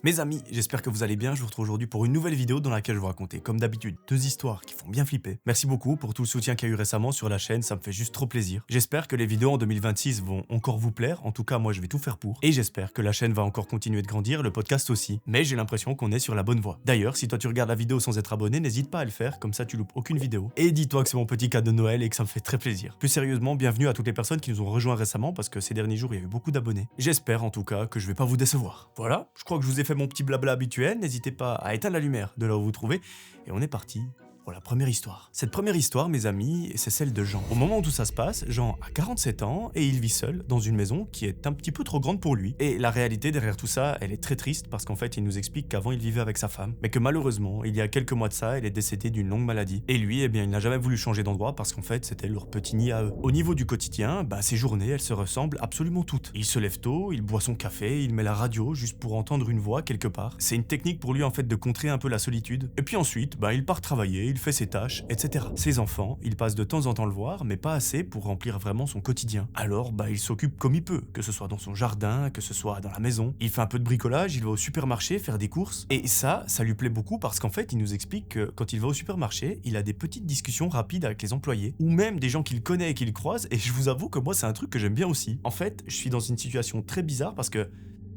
Mes amis, j'espère que vous allez bien, je vous retrouve aujourd'hui pour une nouvelle vidéo dans laquelle je vais vous raconter, comme d'habitude, deux histoires qui font bien flipper. Merci beaucoup pour tout le soutien qu'il y a eu récemment sur la chaîne, ça me fait juste trop plaisir. J'espère que les vidéos en 2026 vont encore vous plaire, en tout cas moi je vais tout faire pour. Et j'espère que la chaîne va encore continuer de grandir, le podcast aussi. Mais j'ai l'impression qu'on est sur la bonne voie. D'ailleurs, si toi tu regardes la vidéo sans être abonné, n'hésite pas à le faire, comme ça tu loupes aucune vidéo. Et dis-toi que c'est mon petit cadeau de Noël et que ça me fait très plaisir. Plus sérieusement, bienvenue à toutes les personnes qui nous ont rejoints récemment parce que ces derniers jours il y a eu beaucoup d'abonnés. J'espère en tout cas que je vais pas vous décevoir. Voilà, je crois que je vous ai fait mon petit blabla habituel, n'hésitez pas à éteindre la lumière de là où vous vous trouvez, et on est parti pour la première histoire. Cette première histoire, mes amis, c'est celle de Jean. Au moment où tout ça se passe, Jean a 47 ans et il vit seul dans une maison qui est un petit peu trop grande pour lui. Et la réalité derrière tout ça, elle est très triste parce qu'en fait, il nous explique qu'avant il vivait avec sa femme, mais que malheureusement, il y a quelques mois de ça, elle est décédée d'une longue maladie. Et lui, eh bien, il n'a jamais voulu changer d'endroit parce qu'en fait, c'était leur petit nid à eux. Au niveau du quotidien, ses journées, elles se ressemblent absolument toutes. Il se lève tôt, il boit son café, il met la radio juste pour entendre une voix quelque part. C'est une technique pour lui en fait de contrer un peu la solitude. Et puis ensuite, il part travailler, il fait ses tâches, etc. Ses enfants, il passe de temps en temps le voir, mais pas assez pour remplir vraiment son quotidien. Alors, il s'occupe comme il peut, que ce soit dans son jardin, que ce soit dans la maison. Il fait un peu de bricolage, il va au supermarché faire des courses. Et ça lui plaît beaucoup parce qu'en fait, il nous explique que quand il va au supermarché, il a des petites discussions rapides avec les employés, ou même des gens qu'il connaît et qu'il croise, et je vous avoue que moi, c'est un truc que j'aime bien aussi. En fait, je suis dans une situation très bizarre parce que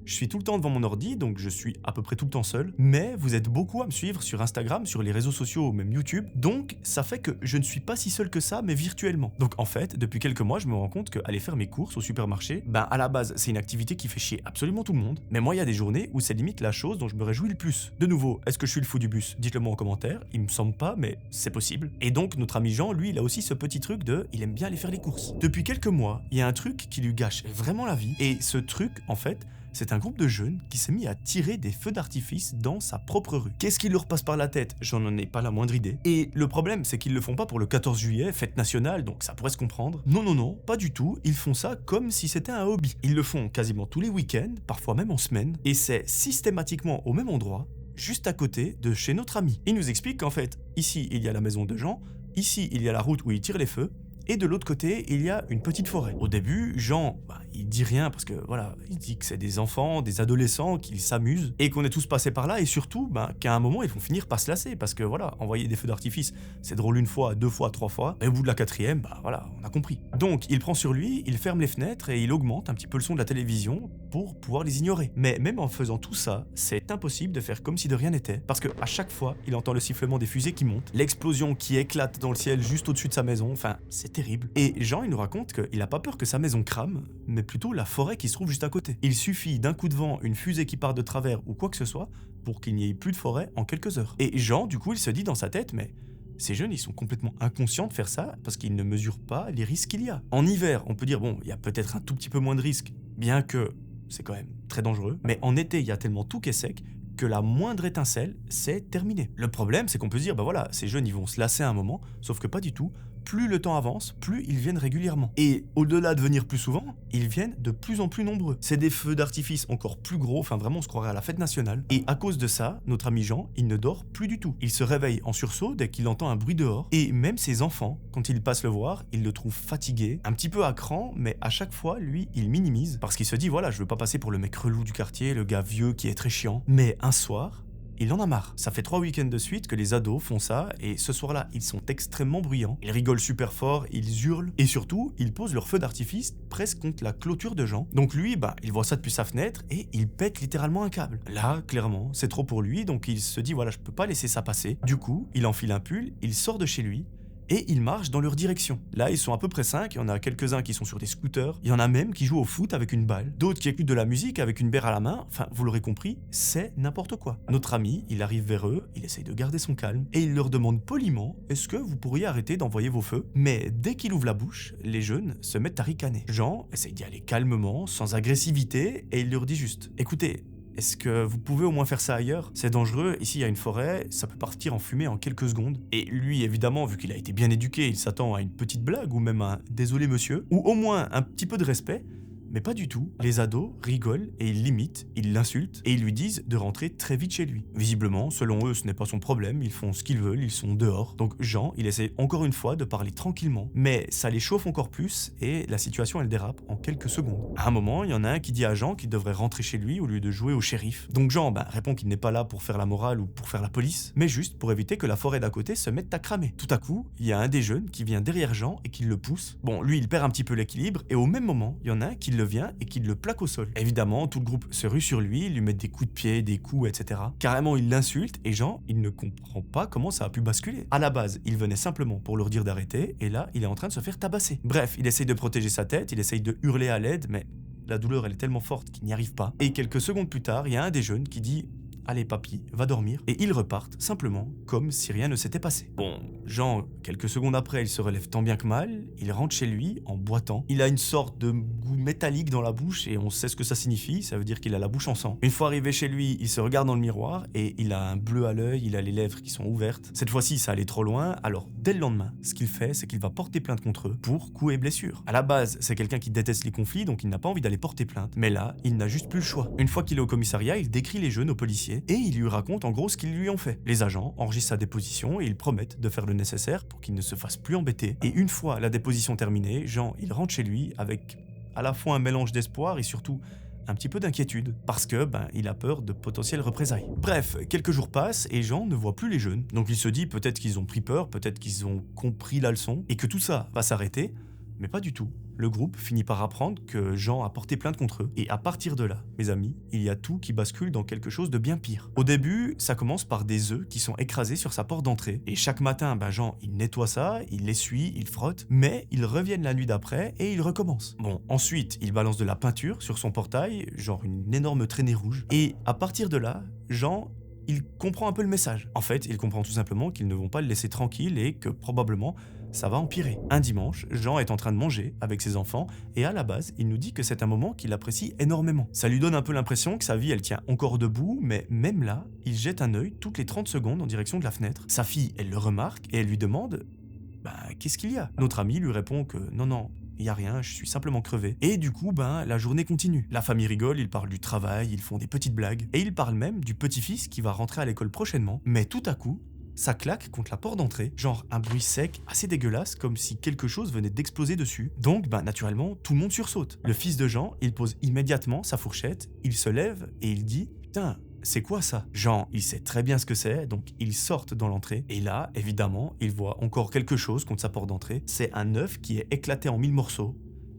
je suis tout le temps devant mon ordi, donc je suis à peu près tout le temps seul, mais vous êtes beaucoup à me suivre sur Instagram, sur les réseaux sociaux ou même YouTube, donc ça fait que je ne suis pas si seul que ça, mais virtuellement. Donc en fait, depuis quelques mois, je me rends compte qu'aller faire mes courses au supermarché, à la base, c'est une activité qui fait chier absolument tout le monde, mais moi, il y a des journées où c'est limite la chose dont je me réjouis le plus. De nouveau, est-ce que je suis le fou du bus? Dites-le moi en commentaire, il me semble pas, mais c'est possible. Et donc, notre ami Jean, lui, il a aussi ce petit truc il aime bien aller faire les courses. Depuis quelques mois, il y a un truc qui lui gâche vraiment la vie, et ce truc, en fait, c'est un groupe de jeunes qui s'est mis à tirer des feux d'artifice dans sa propre rue. Qu'est-ce qui leur passe par la tête? J'en ai pas la moindre idée. Et le problème, c'est qu'ils le font pas pour le 14 juillet, fête nationale, donc ça pourrait se comprendre. Non, pas du tout. Ils font ça comme si c'était un hobby. Ils le font quasiment tous les week-ends, parfois même en semaine, et c'est systématiquement au même endroit, juste à côté de chez notre ami. Il nous explique qu'en fait, ici, il y a la maison de Jean, ici, il y a la route où il tire les feux, et de l'autre côté, il y a une petite forêt. Au début, Jean, il dit rien parce que voilà, il dit que c'est des enfants, des adolescents, qu'ils s'amusent et qu'on est tous passés par là et surtout, qu'à un moment, ils vont finir par se lasser parce que voilà, envoyer des feux d'artifice, c'est drôle une fois, deux fois, trois fois, et au bout de la quatrième, voilà, on a compris. Donc, il prend sur lui, il ferme les fenêtres et il augmente un petit peu le son de la télévision pour pouvoir les ignorer. Mais même en faisant tout ça, c'est impossible de faire comme si de rien n'était parce que à chaque fois, il entend le sifflement des fusées qui montent, l'explosion qui éclate dans le ciel juste au-dessus de sa maison, enfin, c'est terrible. Et Jean, il nous raconte qu'il a pas peur que sa maison crame, mais plutôt la forêt qui se trouve juste à côté. Il suffit d'un coup de vent, une fusée qui part de travers ou quoi que ce soit, pour qu'il n'y ait plus de forêt en quelques heures. Et Jean, du coup, il se dit dans sa tête, mais ces jeunes, ils sont complètement inconscients de faire ça parce qu'ils ne mesurent pas les risques qu'il y a. En hiver, on peut dire, il y a peut-être un tout petit peu moins de risques, bien que c'est quand même très dangereux, mais en été, il y a tellement tout qui est sec que la moindre étincelle, c'est terminé. Le problème, c'est qu'on peut se dire, ces jeunes, ils vont se lasser un moment, sauf que pas du tout. Plus le temps avance, plus ils viennent régulièrement. Et au-delà de venir plus souvent, ils viennent de plus en plus nombreux. C'est des feux d'artifice encore plus gros, vraiment on se croirait à la fête nationale. Et à cause de ça, notre ami Jean, il ne dort plus du tout. Il se réveille en sursaut dès qu'il entend un bruit dehors. Et même ses enfants, quand ils passent le voir, ils le trouvent fatigué, un petit peu à cran, mais à chaque fois, lui, il minimise. Parce qu'il se dit, je veux pas passer pour le mec relou du quartier, le gars vieux qui est très chiant. Mais un soir, il en a marre. Ça fait 3 week-ends de suite que les ados font ça et ce soir-là, ils sont extrêmement bruyants. Ils rigolent super fort, ils hurlent et surtout, ils posent leur feu d'artifice presque contre la clôture de Jean. Donc lui, il voit ça depuis sa fenêtre et il pète littéralement un câble. Là, clairement, c'est trop pour lui, donc il se dit je peux pas laisser ça passer. Du coup, il enfile un pull, il sort de chez lui et ils marchent dans leur direction. Là, ils sont à peu près 5, il y en a quelques-uns qui sont sur des scooters, il y en a même qui jouent au foot avec une balle, d'autres qui écoutent de la musique avec une bière à la main, vous l'aurez compris, c'est n'importe quoi. Notre ami, il arrive vers eux, il essaye de garder son calme, et il leur demande poliment « Est-ce que vous pourriez arrêter d'envoyer vos feux ?» Mais dès qu'il ouvre la bouche, les jeunes se mettent à ricaner. Jean essaye d'y aller calmement, sans agressivité, et il leur dit juste « Écoutez, est-ce que vous pouvez au moins faire ça ailleurs? C'est dangereux, ici il y a une forêt, ça peut partir en fumée en quelques secondes. » Et lui, évidemment, vu qu'il a été bien éduqué, il s'attend à une petite blague ou même un « désolé monsieur » ou au moins un petit peu de respect. Mais pas du tout. Les ados rigolent et ils l'imitent, ils l'insultent et ils lui disent de rentrer très vite chez lui. Visiblement, selon eux, ce n'est pas son problème, ils font ce qu'ils veulent, ils sont dehors. Donc Jean, il essaie encore une fois de parler tranquillement, mais ça les chauffe encore plus et la situation elle dérape en quelques secondes. À un moment, il y en a un qui dit à Jean qu'il devrait rentrer chez lui au lieu de jouer au shérif. Donc Jean répond qu'il n'est pas là pour faire la morale ou pour faire la police, mais juste pour éviter que la forêt d'à côté se mette à cramer. Tout à coup, il y a un des jeunes qui vient derrière Jean et qui le pousse. Bon, lui, il perd un petit peu l'équilibre et au même moment, il y en a un qui le vient et qui le plaque au sol. Évidemment, tout le groupe se rue sur lui, lui met des coups de pied, des coups, etc. Carrément, il l'insulte et Jean, il ne comprend pas comment ça a pu basculer. À la base, il venait simplement pour leur dire d'arrêter et là, il est en train de se faire tabasser. Bref, il essaye de protéger sa tête, il essaye de hurler à l'aide, mais la douleur, elle est tellement forte qu'il n'y arrive pas. Et quelques secondes plus tard, il y a un des jeunes qui dit « Allez papy, va dormir ». Et ils repartent simplement comme si rien ne s'était passé. Bon, Jean, quelques secondes après, il se relève tant bien que mal, il rentre chez lui en boitant. Il a une sorte de goût métallique dans la bouche et on sait ce que ça signifie, ça veut dire qu'il a la bouche en sang. Une fois arrivé chez lui, il se regarde dans le miroir et il a un bleu à l'œil, il a les lèvres qui sont ouvertes. Cette fois-ci, ça allait trop loin, alors dès le lendemain, ce qu'il fait, c'est qu'il va porter plainte contre eux pour coups et blessures. À la base, c'est quelqu'un qui déteste les conflits, donc il n'a pas envie d'aller porter plainte. Mais là, il n'a juste plus le choix. Une fois qu'il est au commissariat, il décrit les jeunes aux policiers et il lui raconte en gros ce qu'ils lui ont fait. Les agents enregistrent sa déposition et ils promettent de faire le nécessaire pour qu'il ne se fasse plus embêter. Et une fois la déposition terminée, Jean, il rentre chez lui avec à la fois un mélange d'espoir et surtout un petit peu d'inquiétude, parce que il a peur de potentielles représailles. Bref, quelques jours passent et Jean ne voit plus les jeunes, donc il se dit peut-être qu'ils ont pris peur, peut-être qu'ils ont compris la leçon, et que tout ça va s'arrêter, mais pas du tout. Le groupe finit par apprendre que Jean a porté plainte contre eux. Et à partir de là, mes amis, il y a tout qui bascule dans quelque chose de bien pire. Au début, ça commence par des œufs qui sont écrasés sur sa porte d'entrée. Et chaque matin, Jean, il nettoie ça, il l'essuie, il frotte, mais ils reviennent la nuit d'après et ils recommencent. Bon, ensuite, il balance de la peinture sur son portail, genre une énorme traînée rouge. Et à partir de là, Jean, il comprend un peu le message. En fait, il comprend tout simplement qu'ils ne vont pas le laisser tranquille et que probablement ça va empirer. Un dimanche, Jean est en train de manger avec ses enfants et à la base, il nous dit que c'est un moment qu'il apprécie énormément. Ça lui donne un peu l'impression que sa vie, elle tient encore debout, mais même là, il jette un œil toutes les 30 secondes en direction de la fenêtre. Sa fille, elle le remarque et elle lui demande « Qu'est-ce qu'il y a ?» Notre ami lui répond que « Non, il y a rien, je suis simplement crevé. » Et du coup, la journée continue. La famille rigole, ils parlent du travail, ils font des petites blagues. Et ils parlent même du petit-fils qui va rentrer à l'école prochainement. Mais tout à coup, ça claque contre la porte d'entrée, genre un bruit sec, assez dégueulasse, comme si quelque chose venait d'exploser dessus. Donc, naturellement, tout le monde sursaute. Le fils de Jean, il pose immédiatement sa fourchette, il se lève et il dit « Putain, c'est quoi ça ?» Jean, il sait très bien ce que c'est, donc ils sortent dans l'entrée. Et là, évidemment, il voit encore quelque chose contre sa porte d'entrée. C'est un œuf qui est éclaté en 1000 morceaux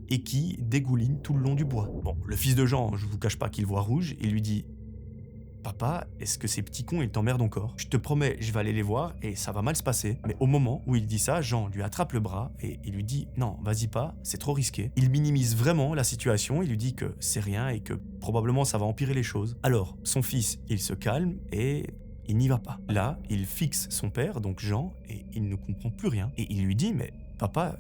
et qui dégouline tout le long du bois. Bon, le fils de Jean, je vous cache pas qu'il voit rouge, il lui dit « Papa, est-ce que ces petits cons, ils t'emmerdent encore ? Je te promets, je vais aller les voir et ça va mal se passer. » Mais au moment où il dit ça, Jean lui attrape le bras et il lui dit « Non, vas-y pas, c'est trop risqué. » Il minimise vraiment la situation, il lui dit que c'est rien et que probablement ça va empirer les choses. Alors, son fils, il se calme et il n'y va pas. Là, il fixe son père, donc Jean, et il ne comprend plus rien. Et il lui dit « Mais papa,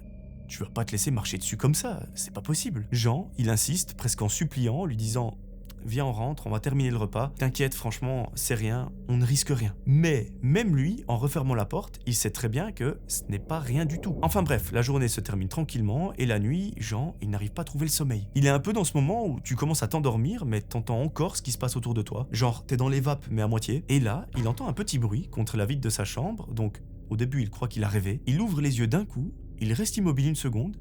tu vas pas te laisser marcher dessus comme ça, c'est pas possible. » Jean, il insiste, presque en suppliant, lui disant « Viens, on rentre, on va terminer le repas. T'inquiète, franchement, c'est rien, on ne risque rien. » Mais même lui, en refermant la porte, il sait très bien que ce n'est pas rien du tout. Enfin bref, la journée se termine tranquillement et la nuit, Jean, il n'arrive pas à trouver le sommeil. Il est un peu dans ce moment où tu commences à t'endormir, mais t'entends encore ce qui se passe autour de toi. Genre, t'es dans les vapes, mais à moitié. Et là, il entend un petit bruit contre la vitre de sa chambre, donc au début, il croit qu'il a rêvé. Il ouvre les yeux d'un coup, il reste immobile une seconde,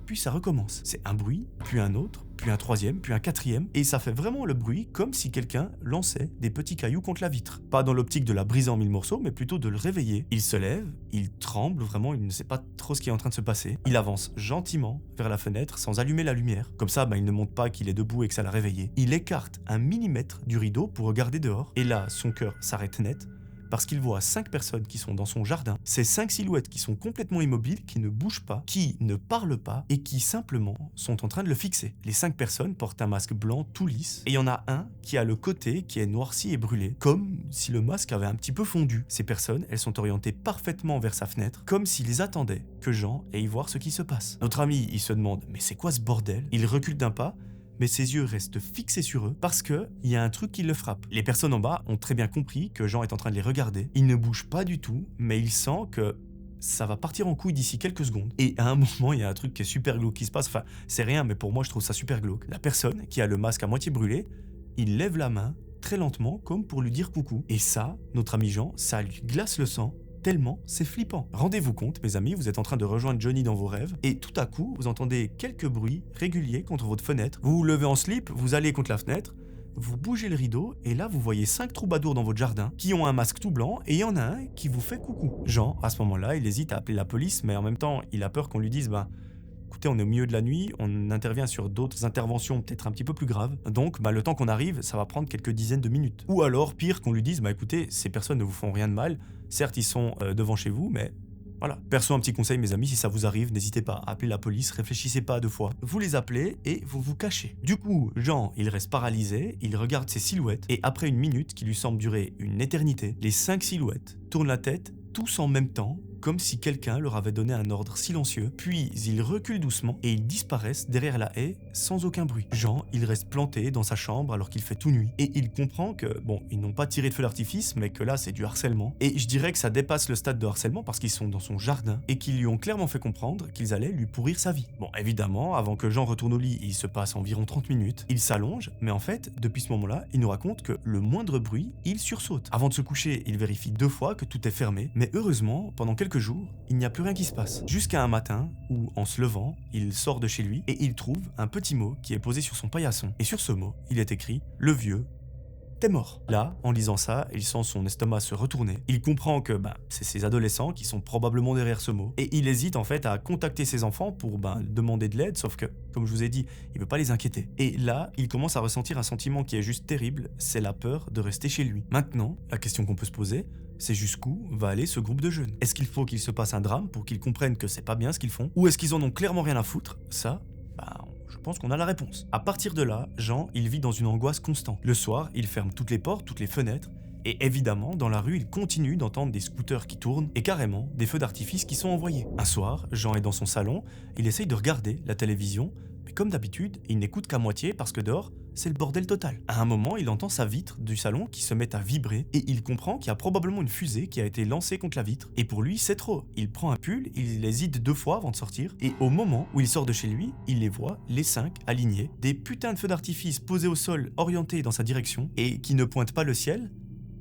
puis ça recommence. C'est un bruit, puis un autre, puis un troisième, puis un quatrième, et ça fait vraiment le bruit comme si quelqu'un lançait des petits cailloux contre la vitre. Pas dans l'optique de la briser en 1000 morceaux, mais plutôt de le réveiller. Il se lève, il tremble, vraiment, il ne sait pas trop ce qui est en train de se passer. Il avance gentiment vers la fenêtre sans allumer la lumière. Comme ça, il ne montre pas qu'il est debout et que ça l'a réveillé. Il écarte un millimètre du rideau pour regarder dehors, et là, son cœur s'arrête net, parce qu'il voit 5 personnes qui sont dans son jardin, ces 5 silhouettes qui sont complètement immobiles, qui ne bougent pas, qui ne parlent pas et qui simplement sont en train de le fixer. Les 5 personnes portent un masque blanc tout lisse et il y en a un qui a le côté qui est noirci et brûlé, comme si le masque avait un petit peu fondu. Ces personnes, elles sont orientées parfaitement vers sa fenêtre, comme s'ils attendaient que Jean aille voir ce qui se passe. Notre ami, il se demande « Mais c'est quoi ce bordel ?» Il recule d'un pas, mais ses yeux restent fixés sur eux parce qu'il y a un truc qui le frappe. Les personnes en bas ont très bien compris que Jean est en train de les regarder. Il ne bouge pas du tout, mais il sent que ça va partir en couille d'ici quelques secondes. Et à un moment, il y a un truc qui est super glauque qui se passe. Enfin, c'est rien, mais pour moi, je trouve ça super glauque. La personne qui a le masque à moitié brûlé, il lève la main très lentement, comme pour lui dire coucou. Et ça, notre ami Jean, ça lui glace le sang. Tellement c'est flippant. Rendez-vous compte, mes amis, vous êtes en train de rejoindre Johnny dans vos rêves, et tout à coup, vous entendez quelques bruits réguliers contre votre fenêtre. Vous vous levez en slip, vous allez contre la fenêtre, vous bougez le rideau, et là, vous voyez 5 troubadours dans votre jardin, qui ont un masque tout blanc, et il y en a un qui vous fait coucou. Jean, à ce moment-là, il hésite à appeler la police, mais en même temps, il a peur qu'on lui dise, écoutez, on est au milieu de la nuit, on intervient sur d'autres interventions peut-être un petit peu plus graves, donc le temps qu'on arrive, ça va prendre quelques dizaines de minutes. Ou alors, pire, qu'on lui dise, écoutez, ces personnes ne vous font rien de mal, certes ils sont devant chez vous, mais voilà. Perso, un petit conseil mes amis, si ça vous arrive, n'hésitez pas à appeler la police, réfléchissez pas à 2 fois. Vous les appelez et vous vous cachez. Du coup, Jean, il reste paralysé, il regarde ses silhouettes, et après une minute qui lui semble durer une éternité, les 5 silhouettes tournent la tête, tous en même temps, comme si quelqu'un leur avait donné un ordre silencieux, puis ils reculent doucement et ils disparaissent derrière la haie sans aucun bruit. Jean, il reste planté dans sa chambre alors qu'il fait tout nuit, et il comprend que, ils n'ont pas tiré de feu d'artifice, mais que là c'est du harcèlement, et je dirais que ça dépasse le stade de harcèlement parce qu'ils sont dans son jardin, et qu'ils lui ont clairement fait comprendre qu'ils allaient lui pourrir sa vie. Bon, évidemment, avant que Jean retourne au lit, il se passe environ 30 minutes, il s'allonge, mais en fait, depuis ce moment-là, il nous raconte que le moindre bruit, il sursaute. Avant de se coucher, il vérifie 2 fois que tout est fermé, mais heureusement, pendant quelques jours, il n'y a plus rien qui se passe. Jusqu'à un matin où, en se levant, il sort de chez lui et il trouve un petit mot qui est posé sur son paillasson. Et sur ce mot, il est écrit « Le vieux, t'es mort ». Là, en lisant ça, il sent son estomac se retourner. Il comprend que c'est ces adolescents qui sont probablement derrière ce mot. Et il hésite en fait à contacter ses enfants pour demander de l'aide, sauf que, comme je vous ai dit, il veut pas les inquiéter. Et là, il commence à ressentir un sentiment qui est juste terrible, c'est la peur de rester chez lui. Maintenant, la question qu'on peut se poser, c'est jusqu'où va aller ce groupe de jeunes. Est-ce qu'il faut qu'il se passe un drame pour qu'ils comprennent que c'est pas bien ce qu'ils font? Ou est-ce qu'ils en ont clairement rien à foutre? Ça, je pense qu'on a la réponse. À partir de là, Jean, il vit dans une angoisse constante. Le soir, il ferme toutes les portes, toutes les fenêtres, et évidemment, dans la rue, il continue d'entendre des scooters qui tournent et carrément des feux d'artifice qui sont envoyés. Un soir, Jean est dans son salon, il essaye de regarder la télévision, mais comme d'habitude, il n'écoute qu'à moitié parce que dehors, c'est le bordel total. À un moment, il entend sa vitre du salon qui se met à vibrer et il comprend qu'il y a probablement une fusée qui a été lancée contre la vitre. Et pour lui, c'est trop. Il prend un pull, il hésite 2 fois avant de sortir et au moment où il sort de chez lui, il les voit, les 5 alignés, des putains de feux d'artifice posés au sol, orientés dans sa direction et qui ne pointent pas le ciel,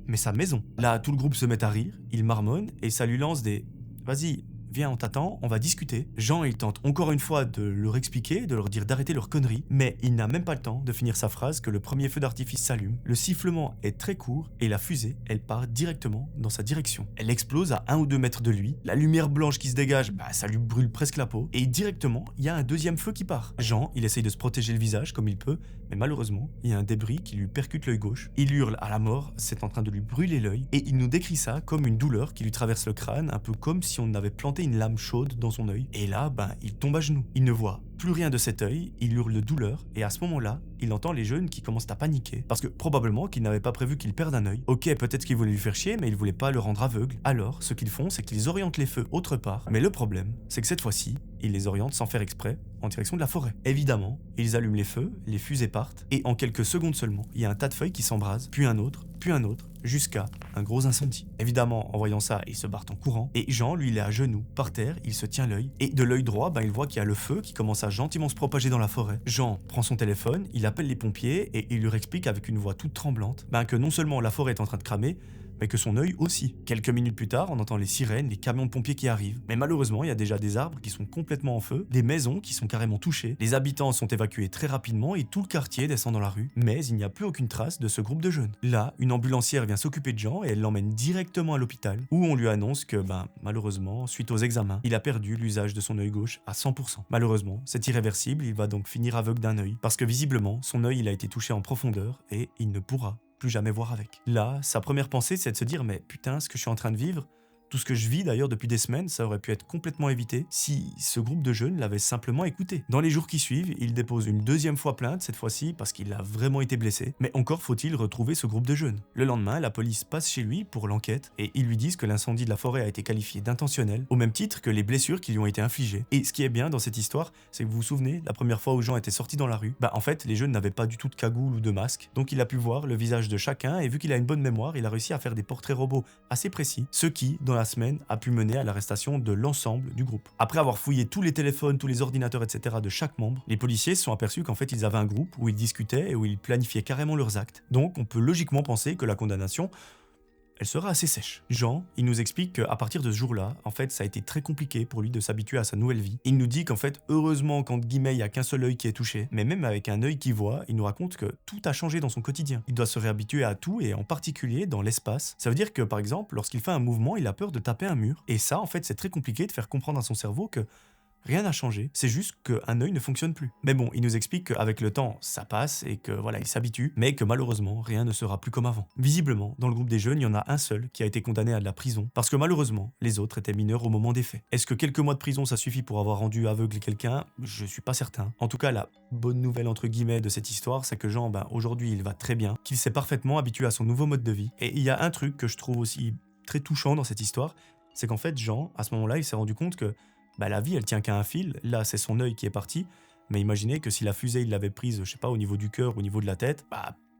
mais sa maison. Là, tout le groupe se met à rire, il marmonne et ça lui lance des « Vas-y, viens, on t'attend, on va discuter ». Jean, il tente encore une fois de leur expliquer, de leur dire d'arrêter leurs conneries, mais il n'a même pas le temps de finir sa phrase que le premier feu d'artifice s'allume. Le sifflement est très court et la fusée, elle part directement dans sa direction. Elle explose à 1 ou 2 mètres de lui, la lumière blanche qui se dégage, ça lui brûle presque la peau, et directement, il y a un deuxième feu qui part. Jean, il essaye de se protéger le visage comme il peut, mais malheureusement, il y a un débris qui lui percute l'œil gauche. Il hurle à la mort, c'est en train de lui brûler l'œil, et il nous décrit ça comme une douleur qui lui traverse le crâne, un peu comme si on avait planté une lame chaude dans son œil. Et là, il tombe à genoux. Il ne voit plus rien de cet œil, il hurle de douleur, et à ce moment-là, il entend les jeunes qui commencent à paniquer, parce que probablement qu'ils n'avaient pas prévu qu'il perde un œil. Ok, peut-être qu'ils voulaient lui faire chier, mais ils voulaient pas le rendre aveugle. Alors, ce qu'ils font, c'est qu'ils orientent les feux autre part, mais le problème, c'est que cette fois-ci, ils les orientent sans faire exprès, en direction de la forêt. Évidemment, ils allument les feux, les fusées partent, et en quelques secondes seulement, il y a un tas de feuilles qui s'embrasent, puis un autre, jusqu'à un gros incendie. Évidemment, en voyant ça, ils se barrent en courant, et Jean, lui, il est à genoux, par terre, il se tient l'œil, et de l'œil droit, il voit qu'il y a le feu qui commence à gentiment se propager dans la forêt. Jean prend son téléphone, il appelle les pompiers, et il leur explique avec une voix toute tremblante, que non seulement la forêt est en train de cramer, mais que son œil aussi. Quelques minutes plus tard, on entend les sirènes, les camions de pompiers qui arrivent. Mais malheureusement, il y a déjà des arbres qui sont complètement en feu, des maisons qui sont carrément touchées, les habitants sont évacués très rapidement et tout le quartier descend dans la rue. Mais il n'y a plus aucune trace de ce groupe de jeunes. Là, une ambulancière vient s'occuper de Jean et elle l'emmène directement à l'hôpital, où on lui annonce que, malheureusement, suite aux examens, il a perdu l'usage de son œil gauche à 100%. Malheureusement, c'est irréversible, il va donc finir aveugle d'un œil, parce que visiblement, son œil il a été touché en profondeur et il ne pourra plus jamais voir avec. Là, sa première pensée, c'est de se dire « Mais putain, ce que je suis en train de vivre, tout ce que je vis d'ailleurs depuis des semaines, ça aurait pu être complètement évité si ce groupe de jeunes l'avait simplement écouté. » Dans les jours qui suivent, il dépose une 2e fois plainte, cette fois-ci parce qu'il a vraiment été blessé. Mais encore faut-il retrouver ce groupe de jeunes. Le lendemain, la police passe chez lui pour l'enquête et ils lui disent que l'incendie de la forêt a été qualifié d'intentionnel, au même titre que les blessures qui lui ont été infligées. Et ce qui est bien dans cette histoire, c'est que vous vous souvenez, la première fois où Jean était sorti dans la rue, en fait, les jeunes n'avaient pas du tout de cagoule ou de masque, donc il a pu voir le visage de chacun et vu qu'il a une bonne mémoire, il a réussi à faire des portraits robots assez précis, ce qui, dans la semaine a pu mener à l'arrestation de l'ensemble du groupe. Après avoir fouillé tous les téléphones, tous les ordinateurs, etc. de chaque membre, les policiers se sont aperçus qu'en fait ils avaient un groupe où ils discutaient et où ils planifiaient carrément leurs actes. Donc on peut logiquement penser que la condamnation, elle sera assez sèche. Jean, il nous explique qu'à partir de ce jour-là, en fait, ça a été très compliqué pour lui de s'habituer à sa nouvelle vie. Il nous dit qu'en fait, heureusement, qu'entre guillemets, il n'y a qu'un seul œil qui est touché, mais même avec un œil qui voit, il nous raconte que tout a changé dans son quotidien. Il doit se réhabituer à tout et en particulier dans l'espace. Ça veut dire que, par exemple, lorsqu'il fait un mouvement, il a peur de taper un mur. Et ça, en fait, c'est très compliqué de faire comprendre à son cerveau que rien n'a changé, c'est juste qu'un œil ne fonctionne plus. Mais bon, il nous explique qu'avec le temps, ça passe et que voilà, il s'habitue, mais que malheureusement, rien ne sera plus comme avant. Visiblement, dans le groupe des jeunes, il y en a un seul qui a été condamné à de la prison, parce que malheureusement, les autres étaient mineurs au moment des faits. Est-ce que quelques mois de prison, ça suffit pour avoir rendu aveugle quelqu'un? Je suis pas certain. En tout cas, la bonne nouvelle entre guillemets de cette histoire, c'est que Jean, aujourd'hui, il va très bien, qu'il s'est parfaitement habitué à son nouveau mode de vie. Et il y a un truc que je trouve aussi très touchant dans cette histoire, c'est qu'en fait, Jean, à ce moment-là, il s'est rendu compte que la vie, elle tient qu'à un fil. Là, c'est son œil qui est parti. Mais imaginez que si la fusée, il l'avait prise, je sais pas, au niveau du cœur, au niveau de la tête,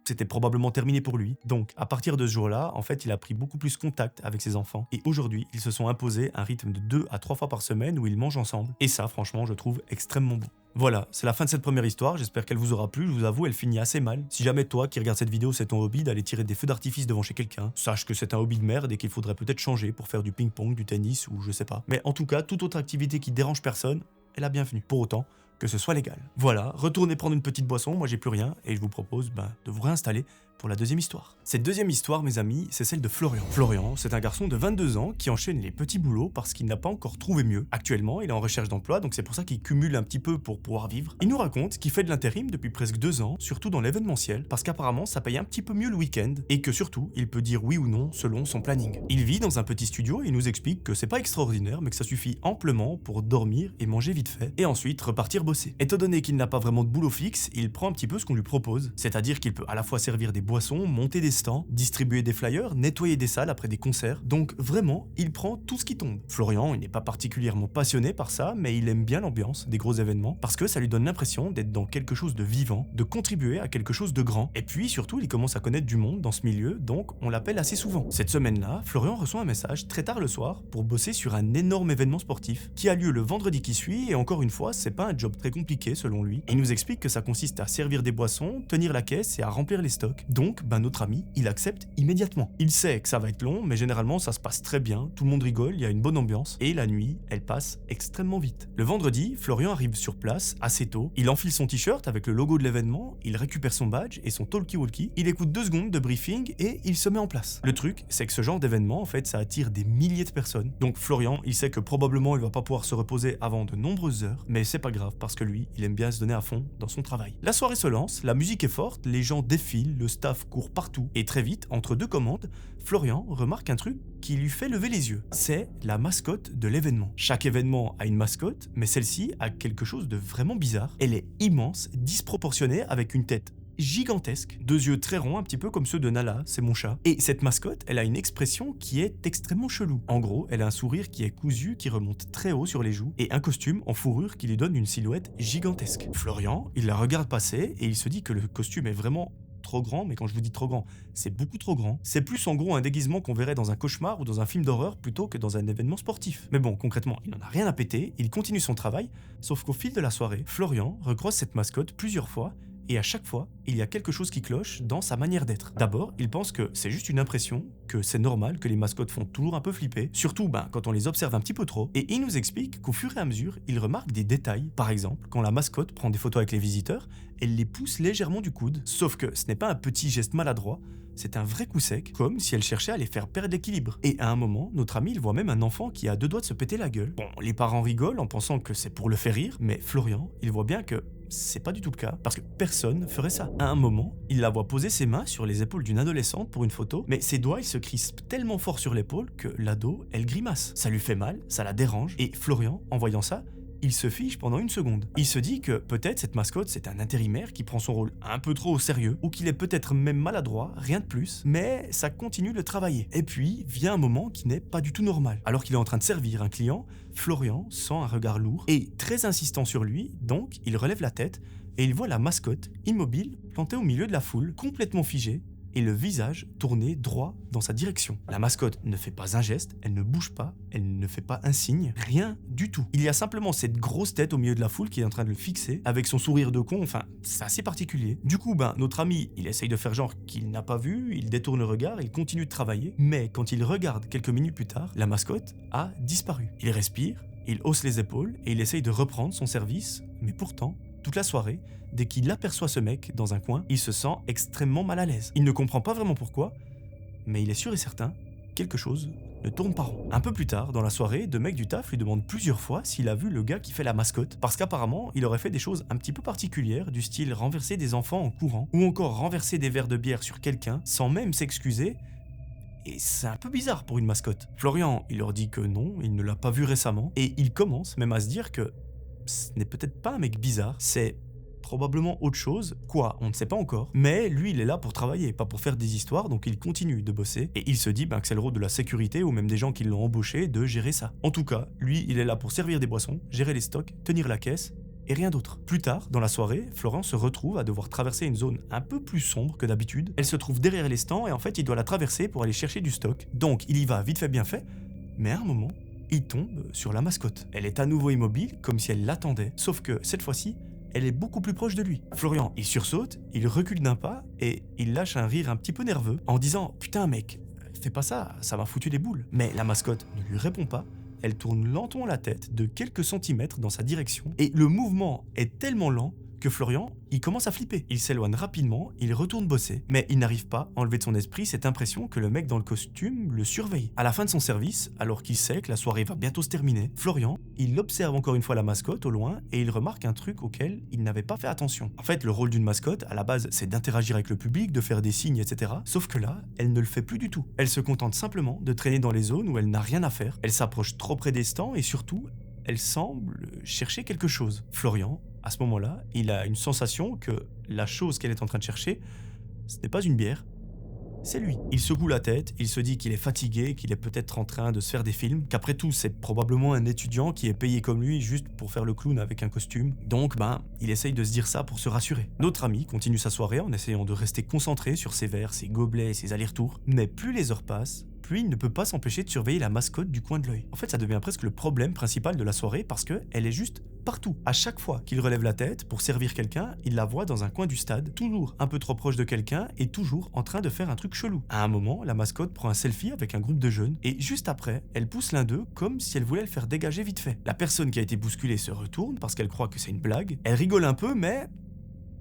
c'était probablement terminé pour lui. Donc, à partir de ce jour-là, en fait, il a pris beaucoup plus contact avec ses enfants. Et aujourd'hui, ils se sont imposés un rythme de 2 à 3 fois par semaine où ils mangent ensemble. Et ça, franchement, je trouve extrêmement bon. Voilà, c'est la fin de cette première histoire, j'espère qu'elle vous aura plu, je vous avoue, elle finit assez mal. Si jamais toi qui regardes cette vidéo, c'est ton hobby d'aller tirer des feux d'artifice devant chez quelqu'un, sache que c'est un hobby de merde et qu'il faudrait peut-être changer pour faire du ping-pong, du tennis ou je sais pas. Mais en tout cas, toute autre activité qui dérange personne est la bienvenue, pour autant que ce soit légal. Voilà, retournez prendre une petite boisson, moi j'ai plus rien, et je vous propose de vous réinstaller pour la deuxième histoire. Cette deuxième histoire, mes amis, c'est celle de Florian. Florian, c'est un garçon de 22 ans qui enchaîne les petits boulots parce qu'il n'a pas encore trouvé mieux. Actuellement, il est en recherche d'emploi, donc c'est pour ça qu'il cumule un petit peu pour pouvoir vivre. Il nous raconte qu'il fait de l'intérim depuis presque 2 ans, surtout dans l'événementiel, parce qu'apparemment ça paye un petit peu mieux le week-end, et que surtout, il peut dire oui ou non selon son planning. Il vit dans un petit studio et il nous explique que c'est pas extraordinaire, mais que ça suffit amplement pour dormir et manger vite fait, et ensuite repartir bosser. Étant donné qu'il n'a pas vraiment de boulot fixe, il prend un petit peu ce qu'on lui propose, c'est-à-dire qu'il peut à la fois servir des boissons, monter des stands, distribuer des flyers, nettoyer des salles après des concerts, donc vraiment, il prend tout ce qui tombe. Florian, il n'est pas particulièrement passionné par ça, mais il aime bien l'ambiance des gros événements, parce que ça lui donne l'impression d'être dans quelque chose de vivant, de contribuer à quelque chose de grand, et puis surtout, il commence à connaître du monde dans ce milieu, donc on l'appelle assez souvent. Cette semaine-là, Florian reçoit un message très tard le soir pour bosser sur un énorme événement sportif, qui a lieu le vendredi qui suit, et encore une fois, c'est pas un job très compliqué selon lui. Il nous explique que ça consiste à servir des boissons, tenir la caisse et à remplir les stocks. Donc, notre ami, il accepte immédiatement. Il sait que ça va être long, mais généralement ça se passe très bien, tout le monde rigole, il y a une bonne ambiance, et la nuit, elle passe extrêmement vite. Le vendredi, Florian arrive sur place assez tôt, il enfile son t-shirt avec le logo de l'événement, il récupère son badge et son talkie-walkie, il écoute 2 secondes de briefing et il se met en place. Le truc, c'est que ce genre d'événement, en fait, ça attire des milliers de personnes. Donc Florian, il sait que probablement il va pas pouvoir se reposer avant de nombreuses heures, mais c'est pas grave parce que lui, il aime bien se donner à fond dans son travail. La soirée se lance, la musique est forte, les gens défilent, le staff court partout, et très vite, entre 2 commandes, Florian remarque un truc qui lui fait lever les yeux. C'est la mascotte de l'événement. Chaque événement a une mascotte, mais celle-ci a quelque chose de vraiment bizarre. Elle est immense, disproportionnée, avec une tête gigantesque, 2 yeux très ronds, un petit peu comme ceux de Nala, c'est mon chat. Et cette mascotte, elle a une expression qui est extrêmement chelou. En gros, elle a un sourire qui est cousu, qui remonte très haut sur les joues, et un costume en fourrure qui lui donne une silhouette gigantesque. Florian, il la regarde passer, et il se dit que le costume est vraiment trop grand, mais quand je vous dis trop grand, c'est beaucoup trop grand. C'est plus en gros un déguisement qu'on verrait dans un cauchemar ou dans un film d'horreur plutôt que dans un événement sportif. Mais bon, concrètement, il n'en a rien à péter, il continue son travail, sauf qu'au fil de la soirée, Florian recroise cette mascotte plusieurs fois, et à chaque fois, il y a quelque chose qui cloche dans sa manière d'être. D'abord, il pense que c'est juste une impression, que c'est normal que les mascottes font toujours un peu flipper, surtout quand on les observe un petit peu trop, et il nous explique qu'au fur et à mesure, il remarque des détails. Par exemple, quand la mascotte prend des photos avec les visiteurs, elle les pousse légèrement du coude, sauf que ce n'est pas un petit geste maladroit, c'est un vrai coup sec, comme si elle cherchait à les faire perdre l'équilibre. Et à un moment, notre ami, il voit même un enfant qui a 2 doigts de se péter la gueule. Bon, les parents rigolent en pensant que c'est pour le faire rire, mais Florian, il voit bien que c'est pas du tout le cas, parce que personne ferait ça. À un moment, il la voit poser ses mains sur les épaules d'une adolescente pour une photo, mais ses doigts, ils se crispent tellement fort sur l'épaule que l'ado, elle grimace. Ça lui fait mal, ça la dérange, et Florian, en voyant ça, il se fiche pendant 1 seconde. Il se dit que peut-être cette mascotte c'est un intérimaire qui prend son rôle un peu trop au sérieux, ou qu'il est peut-être même maladroit, rien de plus, mais ça continue de travailler. Et puis vient un moment qui n'est pas du tout normal. Alors qu'il est en train de servir un client, Florian sent un regard lourd et très insistant sur lui, donc il relève la tête et il voit la mascotte immobile plantée au milieu de la foule, complètement figée, et le visage tourné droit dans sa direction. La mascotte ne fait pas un geste, elle ne bouge pas, elle ne fait pas un signe, rien du tout. Il y a simplement cette grosse tête au milieu de la foule qui est en train de le fixer, avec son sourire de con, enfin, c'est assez particulier. Du coup, notre ami, il essaye de faire genre qu'il n'a pas vu, il détourne le regard, il continue de travailler, mais quand il regarde quelques minutes plus tard, la mascotte a disparu. Il respire, il hausse les épaules et il essaye de reprendre son service, mais pourtant, toute la soirée, dès qu'il aperçoit ce mec dans un coin, il se sent extrêmement mal à l'aise. Il ne comprend pas vraiment pourquoi, mais il est sûr et certain, quelque chose ne tourne pas rond. Un peu plus tard, dans la soirée, deux mecs du taf lui demandent plusieurs fois s'il a vu le gars qui fait la mascotte, parce qu'apparemment, il aurait fait des choses un petit peu particulières, du style renverser des enfants en courant, ou encore renverser des verres de bière sur quelqu'un, sans même s'excuser, et c'est un peu bizarre pour une mascotte. Florian, il leur dit que non, il ne l'a pas vu récemment, et il commence même à se dire que ce n'est peut-être pas un mec bizarre, c'est probablement autre chose, quoi, on ne sait pas encore, mais lui il est là pour travailler, pas pour faire des histoires, donc il continue de bosser, et il se dit que c'est le rôle de la sécurité, ou même des gens qui l'ont embauché, de gérer ça. En tout cas, lui il est là pour servir des boissons, gérer les stocks, tenir la caisse, et rien d'autre. Plus tard, dans la soirée, Florent se retrouve à devoir traverser une zone un peu plus sombre que d'habitude. Elle se trouve derrière les stands, et en fait il doit la traverser pour aller chercher du stock, donc il y va vite fait bien fait, mais à un moment, il tombe sur la mascotte. Elle est à nouveau immobile, comme si elle l'attendait, sauf que cette fois-ci, elle est beaucoup plus proche de lui. Florian, il sursaute, il recule d'un pas et il lâche un rire un petit peu nerveux en disant « Putain mec, fais pas ça, ça m'a foutu les boules ». Mais la mascotte ne lui répond pas, elle tourne lentement la tête de quelques centimètres dans sa direction et le mouvement est tellement lent que Florian, il commence à flipper. Il s'éloigne rapidement, il retourne bosser, mais il n'arrive pas à enlever de son esprit cette impression que le mec dans le costume le surveille. À la fin de son service, alors qu'il sait que la soirée va bientôt se terminer, Florian, il observe encore une fois la mascotte au loin et il remarque un truc auquel il n'avait pas fait attention. En fait, le rôle d'une mascotte, à la base, c'est d'interagir avec le public, de faire des signes, etc. Sauf que là, elle ne le fait plus du tout. Elle se contente simplement de traîner dans les zones où elle n'a rien à faire. Elle s'approche trop près des stands et surtout, elle semble chercher quelque chose. Florian, à ce moment-là, il a une sensation que la chose qu'elle est en train de chercher, ce n'est pas une bière, c'est lui. Il secoue la tête, il se dit qu'il est fatigué, qu'il est peut-être en train de se faire des films, qu'après tout, c'est probablement un étudiant qui est payé comme lui juste pour faire le clown avec un costume. Donc, il essaye de se dire ça pour se rassurer. Notre ami continue sa soirée en essayant de rester concentré sur ses verres, ses gobelets et ses allers-retours, mais plus les heures passent, plus il ne peut pas s'empêcher de surveiller la mascotte du coin de l'œil. En fait, ça devient presque le problème principal de la soirée parce qu'elle est juste partout. À chaque fois qu'il relève la tête pour servir quelqu'un, il la voit dans un coin du stade, toujours un peu trop proche de quelqu'un et toujours en train de faire un truc chelou. À un moment, la mascotte prend un selfie avec un groupe de jeunes et juste après, elle pousse l'un d'eux comme si elle voulait le faire dégager vite fait. La personne qui a été bousculée se retourne parce qu'elle croit que c'est une blague. Elle rigole un peu, mais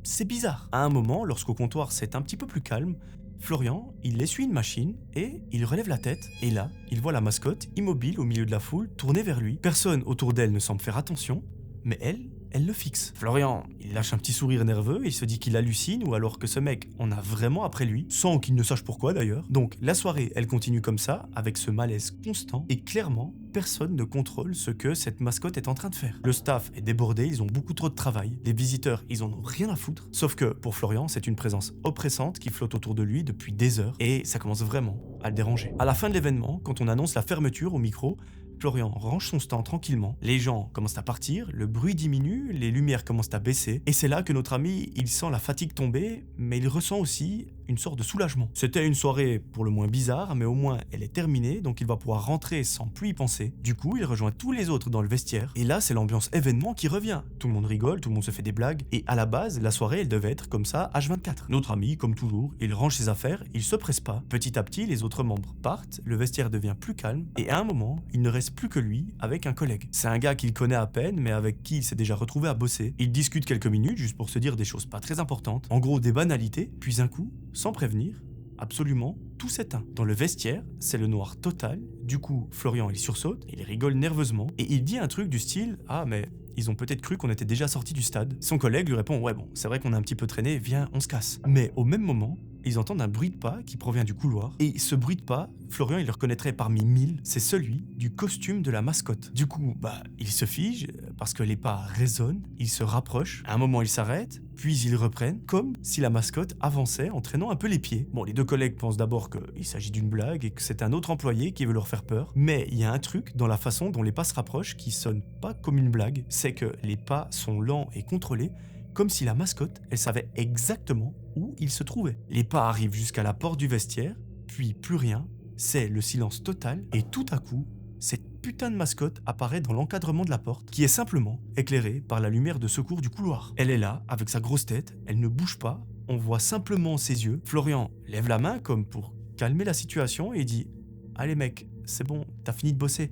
c'est bizarre. À un moment, lorsqu'au comptoir c'est un petit peu plus calme, Florian, il essuie une machine et il relève la tête. Et là, il voit la mascotte immobile au milieu de la foule, tournée vers lui. Personne autour d'elle ne semble faire attention, mais elle le fixe. Florian, il lâche un petit sourire nerveux, il se dit qu'il hallucine ou alors que ce mec en a vraiment après lui, sans qu'il ne sache pourquoi d'ailleurs. Donc la soirée, elle continue comme ça, avec ce malaise constant, et clairement, personne ne contrôle ce que cette mascotte est en train de faire. Le staff est débordé, ils ont beaucoup trop de travail, les visiteurs, ils en ont rien à foutre. Sauf que pour Florian, c'est une présence oppressante qui flotte autour de lui depuis des heures, et ça commence vraiment à le déranger. À la fin de l'événement, quand on annonce la fermeture au micro, Florian range son stand tranquillement, les gens commencent à partir, le bruit diminue, les lumières commencent à baisser, et c'est là que notre ami, il sent la fatigue tomber, mais il ressent aussi une sorte de soulagement. C'était une soirée pour le moins bizarre, mais au moins elle est terminée, donc il va pouvoir rentrer sans plus y penser. Du coup, il rejoint tous les autres dans le vestiaire, et là c'est l'ambiance événement qui revient. Tout le monde rigole, tout le monde se fait des blagues, et à la base, la soirée elle devait être comme ça H24. Notre ami, comme toujours, il range ses affaires, il se presse pas. Petit à petit, les autres membres partent, le vestiaire devient plus calme, et à un moment, il ne reste plus que lui avec un collègue. C'est un gars qu'il connaît à peine, mais avec qui il s'est déjà retrouvé à bosser. Ils discutent quelques minutes juste pour se dire des choses pas très importantes, en gros des banalités, puis un coup, sans prévenir, absolument tout s'éteint. Dans le vestiaire, c'est le noir total. Du coup, Florian il sursaute, il rigole nerveusement et il dit un truc du style « Ah mais ils ont peut-être cru qu'on était déjà sorti du stade ». Son collègue lui répond « Ouais bon, c'est vrai qu'on a un petit peu traîné, viens, on se casse ». Mais au même moment, ils entendent un bruit de pas qui provient du couloir. Et ce bruit de pas, Florian il le reconnaîtrait parmi 1000, c'est celui du costume de la mascotte. Du coup, il se fige parce que les pas résonnent, ils se rapprochent. À un moment, ils s'arrêtent, puis ils reprennent, comme si la mascotte avançait en traînant un peu les pieds. Bon, les deux collègues pensent d'abord qu'il s'agit d'une blague et que c'est un autre employé qui veut leur faire peur. Mais il y a un truc dans la façon dont les pas se rapprochent qui sonne pas comme une blague. C'est que les pas sont lents et contrôlés, comme si la mascotte, elle savait exactement où il se trouvait. Les pas arrivent jusqu'à la porte du vestiaire, puis plus rien, c'est le silence total, et tout à coup, cette putain de mascotte apparaît dans l'encadrement de la porte, qui est simplement éclairée par la lumière de secours du couloir. Elle est là, avec sa grosse tête, elle ne bouge pas, on voit simplement ses yeux. Florian lève la main comme pour calmer la situation et dit « Allez mec, c'est bon, t'as fini de bosser.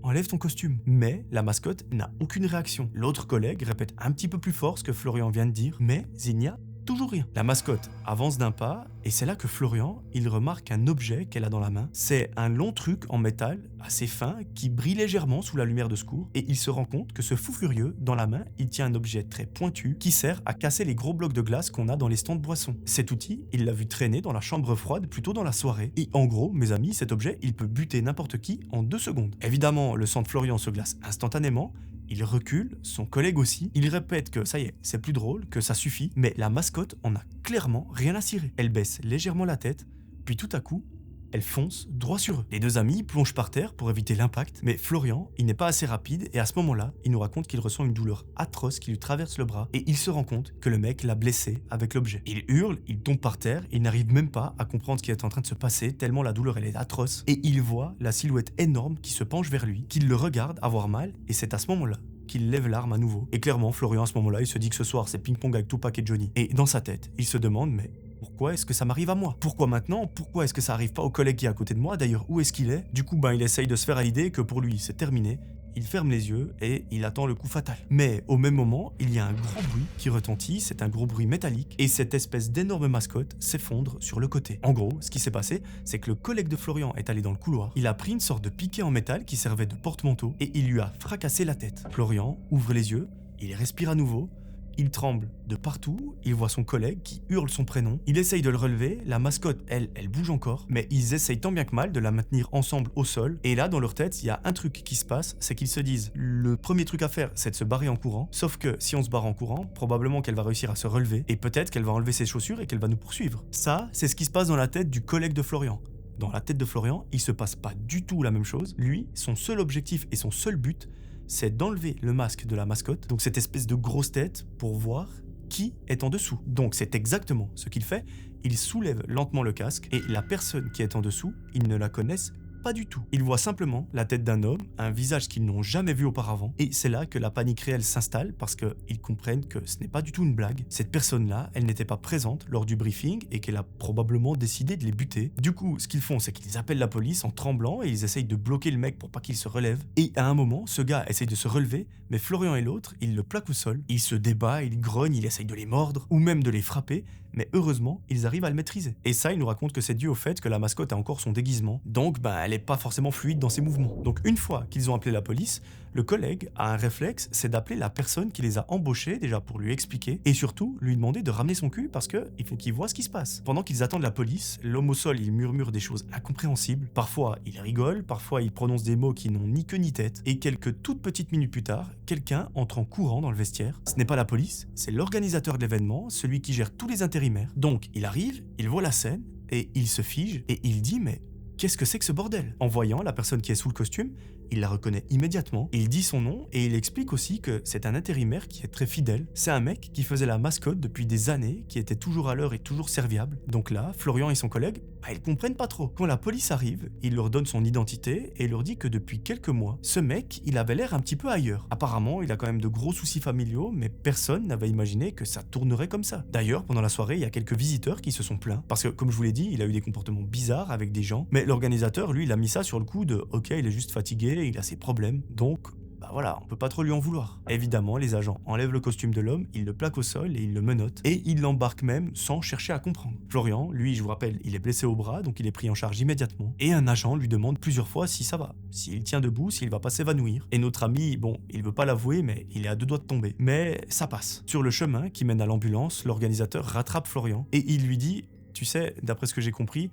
Enlève ton costume. » Mais la mascotte n'a aucune réaction. L'autre collègue répète un petit peu plus fort ce que Florian vient de dire, mais il n'y a toujours rien. La mascotte avance d'un pas et c'est là que Florian, il remarque un objet qu'elle a dans la main. C'est un long truc en métal assez fin qui brille légèrement sous la lumière de secours et il se rend compte que ce fou furieux, dans la main, il tient un objet très pointu qui sert à casser les gros blocs de glace qu'on a dans les stands de boissons. Cet outil, il l'a vu traîner dans la chambre froide plus tôt dans la soirée et en gros, mes amis, cet objet, il peut buter n'importe qui en 2 secondes. Évidemment, le sang de Florian se glace instantanément. Il recule, son collègue aussi. Il répète que ça y est, c'est plus drôle, que ça suffit, mais la mascotte en a clairement rien à cirer. Elle baisse légèrement la tête, puis tout à coup, elle fonce droit sur eux. Les deux amis plongent par terre pour éviter l'impact, mais Florian, il n'est pas assez rapide et à ce moment-là, il nous raconte qu'il ressent une douleur atroce qui lui traverse le bras et il se rend compte que le mec l'a blessé avec l'objet. Il hurle, il tombe par terre, il n'arrive même pas à comprendre ce qui est en train de se passer tellement la douleur elle est atroce et il voit la silhouette énorme qui se penche vers lui, qui le regarde avoir mal et c'est à ce moment-là qu'il lève l'arme à nouveau. Et clairement, Florian à ce moment-là, il se dit que ce soir c'est ping-pong avec Tupac et Johnny. Et dans sa tête, il se demande mais pourquoi est-ce que ça m'arrive à moi? Pourquoi maintenant? Pourquoi est-ce que ça arrive pas au collègue qui est à côté de moi? D'ailleurs, où est-ce qu'il est? Du coup, il essaye de se faire à l'idée que pour lui, c'est terminé. Il ferme les yeux et il attend le coup fatal. Mais au même moment, il y a un gros bruit qui retentit, c'est un gros bruit métallique, et cette espèce d'énorme mascotte s'effondre sur le côté. En gros, ce qui s'est passé, c'est que le collègue de Florian est allé dans le couloir, il a pris une sorte de piquet en métal qui servait de porte-manteau, et il lui a fracassé la tête. Florian ouvre les yeux, il respire à nouveau, il tremble de partout, il voit son collègue qui hurle son prénom, il essaye de le relever, la mascotte, elle bouge encore, mais ils essayent tant bien que mal de la maintenir ensemble au sol, et là, dans leur tête, il y a un truc qui se passe, c'est qu'ils se disent, le premier truc à faire, c'est de se barrer en courant, sauf que si on se barre en courant, probablement qu'elle va réussir à se relever, et peut-être qu'elle va enlever ses chaussures et qu'elle va nous poursuivre. Ça, c'est ce qui se passe dans la tête du collègue de Florian. Dans la tête de Florian, il se passe pas du tout la même chose, lui, son seul objectif et son seul but, c'est d'enlever le masque de la mascotte, donc cette espèce de grosse tête, pour voir qui est en dessous. Donc c'est exactement ce qu'il fait, il soulève lentement le casque et la personne qui est en dessous, ils ne la connaissent pas du tout. Ils voient simplement la tête d'un homme, un visage qu'ils n'ont jamais vu auparavant, et c'est là que la panique réelle s'installe parce qu'ils comprennent que ce n'est pas du tout une blague. Cette personne-là, elle n'était pas présente lors du briefing et qu'elle a probablement décidé de les buter. Du coup, ce qu'ils font, c'est qu'ils appellent la police en tremblant et ils essayent de bloquer le mec pour pas qu'il se relève. Et à un moment, ce gars essaye de se relever, mais Florian et l'autre, ils le plaquent au sol. Il se débat, il grogne, il essaye de les mordre ou même de les frapper, mais heureusement, ils arrivent à le maîtriser. Et ça, il nous raconte que c'est dû au fait que la mascotte a encore son déguisement, donc elle est pas forcément fluide dans ses mouvements. Donc une fois qu'ils ont appelé la police, le collègue a un réflexe, c'est d'appeler la personne qui les a embauchés déjà pour lui expliquer et surtout lui demander de ramener son cul parce que il faut qu'il voit ce qui se passe. Pendant qu'ils attendent la police, l'homme au sol il murmure des choses incompréhensibles, parfois il rigole, parfois il prononce des mots qui n'ont ni queue ni tête et quelques toutes petites minutes plus tard, quelqu'un entre en courant dans le vestiaire. Ce n'est pas la police, c'est l'organisateur de l'événement, celui qui gère tous les intérimaires. Donc il arrive, il voit la scène et il se fige et il dit mais qu'est-ce que c'est que ce bordel? En voyant la personne qui est sous le costume, il la reconnaît immédiatement, il dit son nom et il explique aussi que c'est un intérimaire qui est très fidèle. C'est un mec qui faisait la mascotte depuis des années, qui était toujours à l'heure et toujours serviable. Donc là, Florian et son collègue, ils comprennent pas trop. Quand la police arrive, il leur donne son identité et leur dit que depuis quelques mois, ce mec, il avait l'air un petit peu ailleurs. Apparemment, il a quand même de gros soucis familiaux, mais personne n'avait imaginé que ça tournerait comme ça. D'ailleurs, pendant la soirée, il y a quelques visiteurs qui se sont plaints, parce que comme je vous l'ai dit, il a eu des comportements bizarres avec des gens, mais l'organisateur, lui, il a mis ça sur le coup de « ok, il est juste fatigué, il a ses problèmes, donc... » voilà, on peut pas trop lui en vouloir. Évidemment, les agents enlèvent le costume de l'homme, ils le plaquent au sol et ils le menottent. Et ils l'embarquent même sans chercher à comprendre. Florian, lui, je vous rappelle, il est blessé au bras, donc il est pris en charge immédiatement. Et un agent lui demande plusieurs fois si ça va, s'il tient debout, s'il va pas s'évanouir. Et notre ami, il veut pas l'avouer, mais il est à 2 doigts de tomber. Mais ça passe. Sur le chemin qui mène à l'ambulance, l'organisateur rattrape Florian et il lui dit « Tu sais, d'après ce que j'ai compris,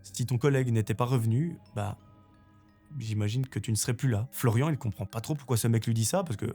si ton collègue n'était pas revenu, j'imagine que tu ne serais plus là. » Florian, il comprend pas trop pourquoi ce mec lui dit ça, parce que,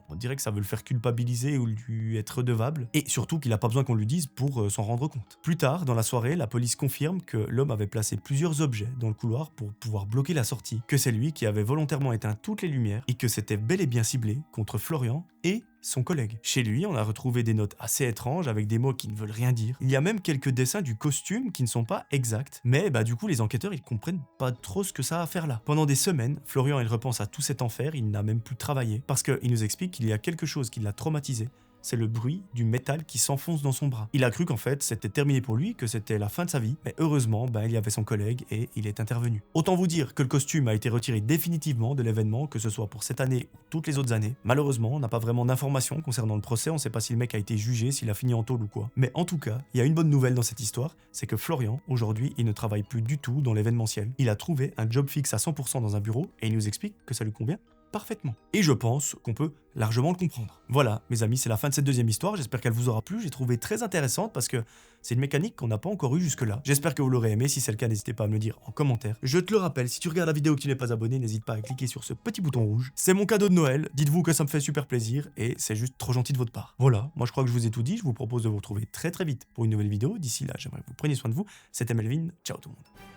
on dirait que ça veut le faire culpabiliser ou lui être redevable, et surtout qu'il a pas besoin qu'on lui dise pour s'en rendre compte. Plus tard, dans la soirée, la police confirme que l'homme avait placé plusieurs objets dans le couloir pour pouvoir bloquer la sortie, que c'est lui qui avait volontairement éteint toutes les lumières, et que c'était bel et bien ciblé contre Florian et son collègue. Chez lui, on a retrouvé des notes assez étranges avec des mots qui ne veulent rien dire. Il y a même quelques dessins du costume qui ne sont pas exacts, mais du coup les enquêteurs ils comprennent pas trop ce que ça a à faire là. Pendant des semaines, Florian il repense à tout cet enfer, il n'a même plus travaillé parce qu'il nous explique qu'il y a quelque chose qui l'a traumatisé. C'est le bruit du métal qui s'enfonce dans son bras. Il a cru qu'en fait c'était terminé pour lui, que c'était la fin de sa vie, mais heureusement il y avait son collègue et il est intervenu. Autant vous dire que le costume a été retiré définitivement de l'événement, que ce soit pour cette année ou toutes les autres années. Malheureusement, on n'a pas vraiment d'informations concernant le procès, on sait pas si le mec a été jugé, s'il a fini en tôle ou quoi. Mais en tout cas, il y a une bonne nouvelle dans cette histoire, c'est que Florian, aujourd'hui, il ne travaille plus du tout dans l'événementiel. Il a trouvé un job fixe à 100% dans un bureau et il nous explique que ça lui convient parfaitement. Et je pense qu'on peut largement le comprendre. Voilà, mes amis, c'est la fin de cette deuxième histoire. J'espère qu'elle vous aura plu. J'ai trouvé très intéressante parce que c'est une mécanique qu'on n'a pas encore eue jusque-là. J'espère que vous l'aurez aimé. Si c'est le cas, n'hésitez pas à me le dire en commentaire. Je te le rappelle, si tu regardes la vidéo et que tu n'es pas abonné, n'hésite pas à cliquer sur ce petit bouton rouge. C'est mon cadeau de Noël. Dites-vous que ça me fait super plaisir et c'est juste trop gentil de votre part. Voilà, moi je crois que je vous ai tout dit. Je vous propose de vous retrouver très vite pour une nouvelle vidéo. D'ici là, j'aimerais que vous preniez soin de vous. C'était Melvin. Ciao tout le monde.